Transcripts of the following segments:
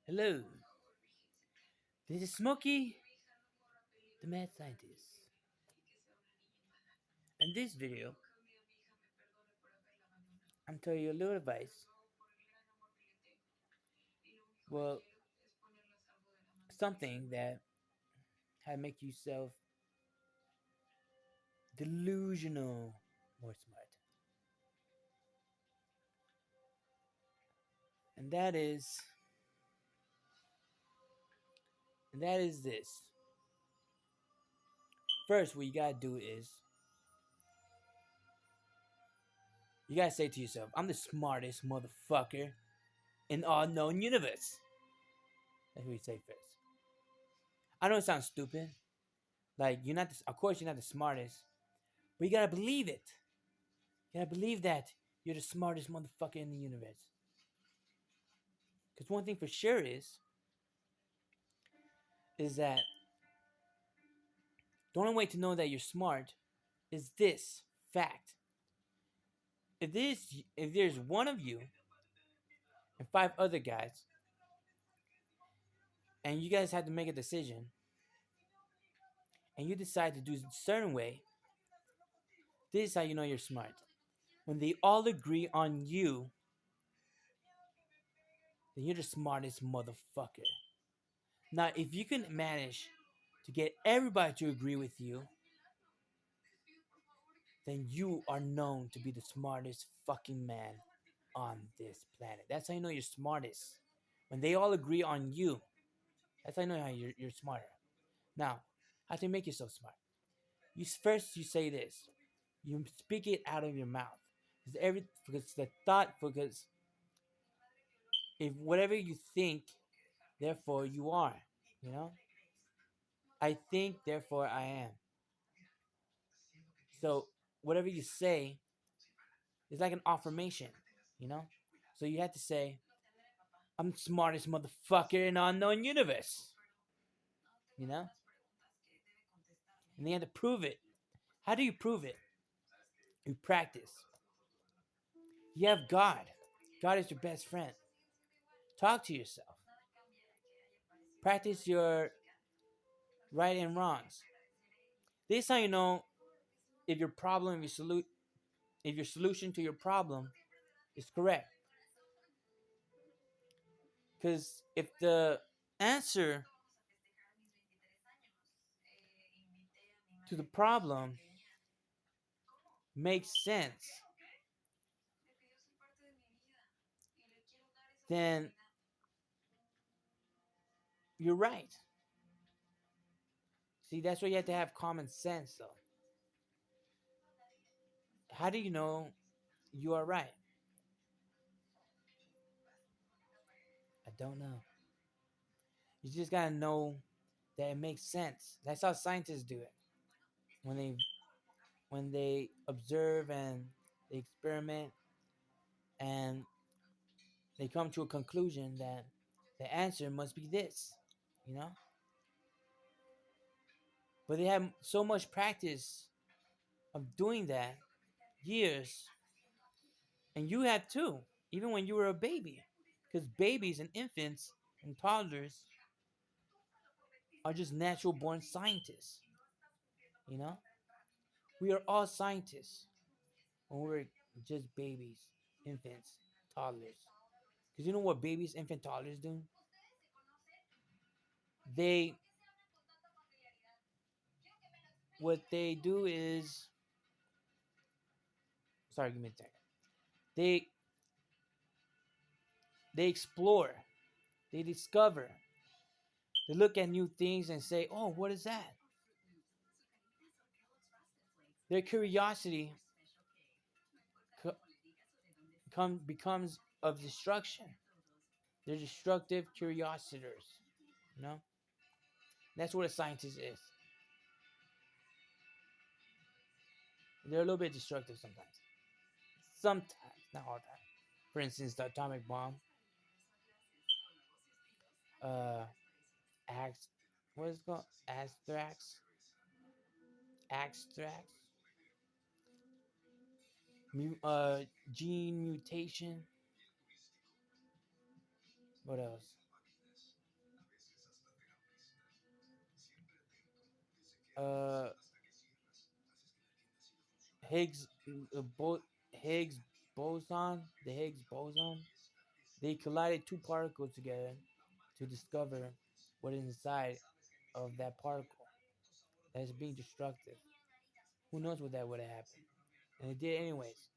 Hello, this is Smokey, the mad scientist. In this video, I'm telling you a little advice. Well, something that had make yourself delusional more smart. And that is this. First, what you gotta do is you gotta say to yourself, I'm the smartest motherfucker in all known universe. That's what you say first. I know it sounds stupid. Like you're not of course you're not the smartest, but you gotta believe it. You gotta believe that you're the smartest motherfucker in the universe. Because one thing for sure is that the only way to know that you're smart is this fact. If there's one of you and five other guys, and you guys have to make a decision, and you decide to do it a certain way, this is how you know you're smart. When they all agree on you, then you're the smartest motherfucker. Now, if you can manage to get everybody to agree with you, then you are known to be the smartest fucking man on this planet. That's how you know you're smartest. When they all agree on you, that's how you know how you're smarter. Now, how to make yourself smart? You say this. You speak it out of your mouth. Because the thought because if whatever you think, therefore you are. You know? I think, therefore I am. So whatever you say is like an affirmation, you know? So you have to say, I'm the smartest motherfucker in the unknown universe. You know? And they have to prove it. How do you prove it? You practice. You have God. God is your best friend. Talk to yourself. Practice your right and wrongs. This is how you know if your problem, if your solution to your problem is correct. Because if the answer to the problem makes sense, then you're right. See, that's why you have to have common sense, though. How do you know you are right? I don't know. You just gotta know that it makes sense. That's how scientists do it. When they observe and they experiment and they come to a conclusion that the answer must be this, you know? But they have so much practice of doing that, years, and you had too, even when you were a baby. Because babies and infants and toddlers are just natural born scientists, you know? We are all scientists when we're just babies, infants, toddlers. Because you know what babies, infant, toddlers do? They, what they do is, sorry, give me a second. They, they explore, they discover, they look at new things and say, oh, what is that? Their curiosity becomes of destruction. They're destructive curiositors, you know? That's what a scientist is. They're a little bit destructive sometimes. Sometimes, not all the time. For instance, the atomic bomb. Uh, what is it called? Astrax. Gene mutation. What else? uh, Higgs, Higgs boson, the Higgs boson. They collided two particles together to discover what is inside of that particle that is being destructive. Who knows what that would have happened? And it did anyways.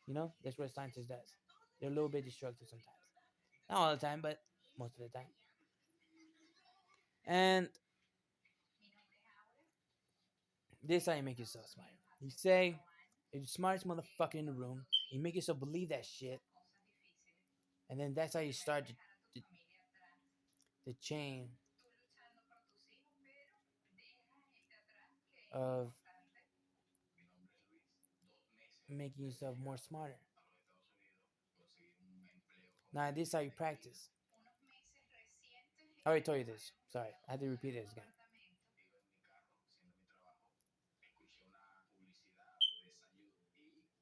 You know, that's what scientists does. They're a little bit destructive sometimes. Not all the time, but most of the time. And this is how you make yourself smart. You say, you're the smartest motherfucker in the room. You make yourself believe that shit. And then that's how you start the chain of making yourself more smarter. Now, this is how you practice. I already told you this. Sorry, I had to repeat this again.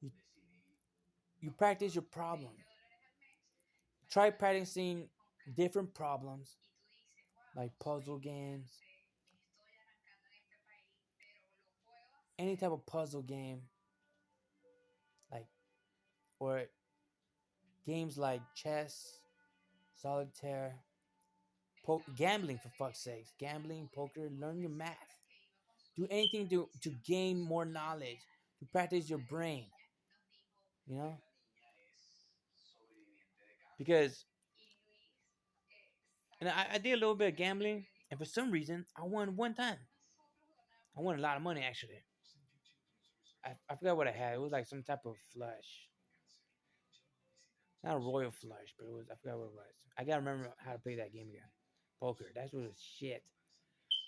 You, you practice your problem. Try practicing different problems like puzzle games, any type of puzzle game, like or games like chess, solitaire, gambling for fuck's sakes, gambling, poker. Learn your math. Do anything to gain more knowledge, to practice your brain. You know, because and I did a little bit of gambling, and for some reason I won one time. I won a lot of money actually. I forgot what I had. It was like some type of flush. Not a royal flush, but it was I forgot what it was. I gotta remember how to play that game again. Poker. That's what was shit.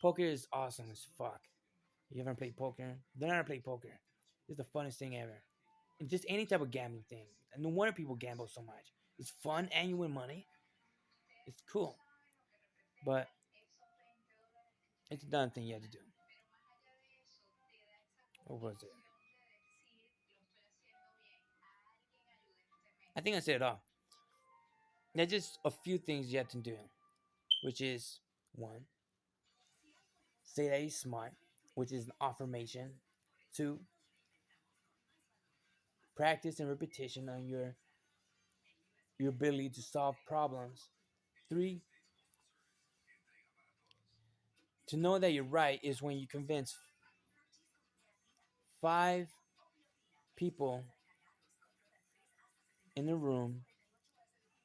Poker is awesome as fuck. You ever played poker? Learn how to play poker. It's the funnest thing ever. And just any type of gambling thing. And no wonder people gamble so much. It's fun and you win money. It's cool. But it's another thing you have to do. What was it? I think I said it all. There's just a few things you have to do, which is one, say that you're smart, which is an affirmation. Two, practice and repetition on your ability to solve problems. Three, to know that you're right is when you convince five people in the room,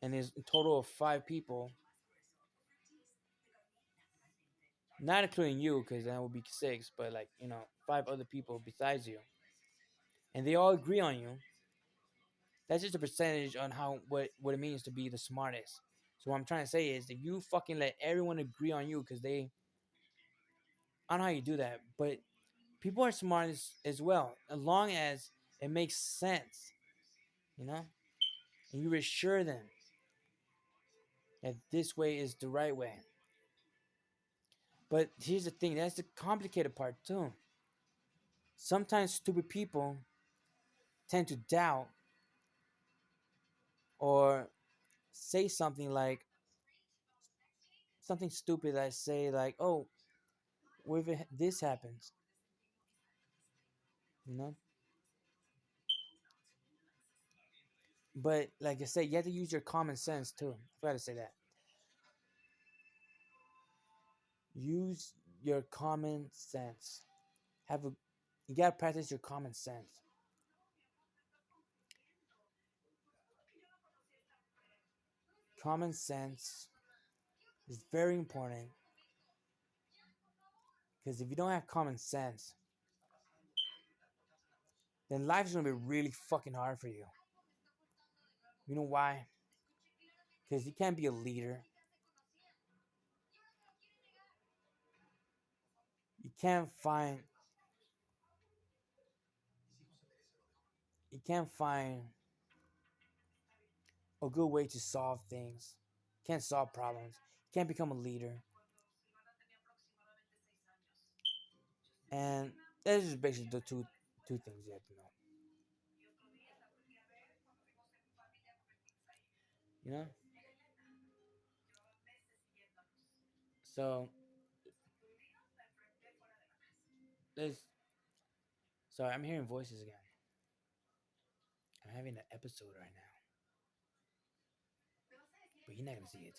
and there's a total of five people, not including you, because that would be six, but like, five other people besides you, and they all agree on you. That's just a percentage on what it means to be the smartest. So what I'm trying to say is that you fucking let everyone agree on you because they, I don't know how you do that, but people are smart as well, as long as it makes sense, you know, and you reassure them that this way is the right way. But here's the thing, that's the complicated part too. Sometimes stupid people tend to doubt or say something like something stupid that say like, "Oh, what if this happens?" You know. But like I said, you have to use your common sense too. I forgot to say that. Use your common sense. You gotta practice your common sense. Common sense is very important because if you don't have common sense, then life is gonna be really fucking hard for you. You know why? Because you can't be a leader. You can't find you can't find a good way to solve things. You can't solve problems. You can't become a leader. And that's just basically the two things you have to know. You know? So let's. Sorry, I'm hearing voices again. I'm having an episode right now, but you're not gonna see it.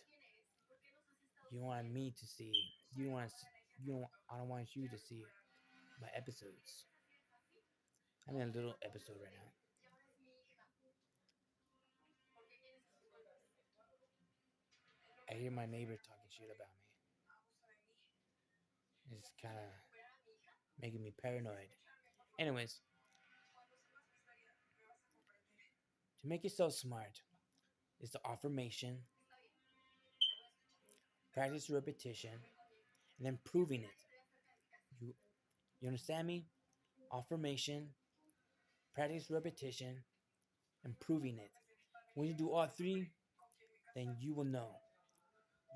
You want me to see. You want. You don't. I don't want you to see my episodes. I'm in a little episode right now. I hear my neighbor talking shit about me. It's kind of making me paranoid. Anyways, to make yourself smart is the affirmation, practice repetition, and then proving it. You you understand me? Affirmation, practice repetition, and proving it. When you do all three, then you will know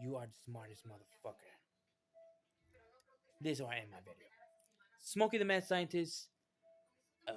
you are the smartest motherfucker. This is why I end my video. Smokey the Mad Scientist out.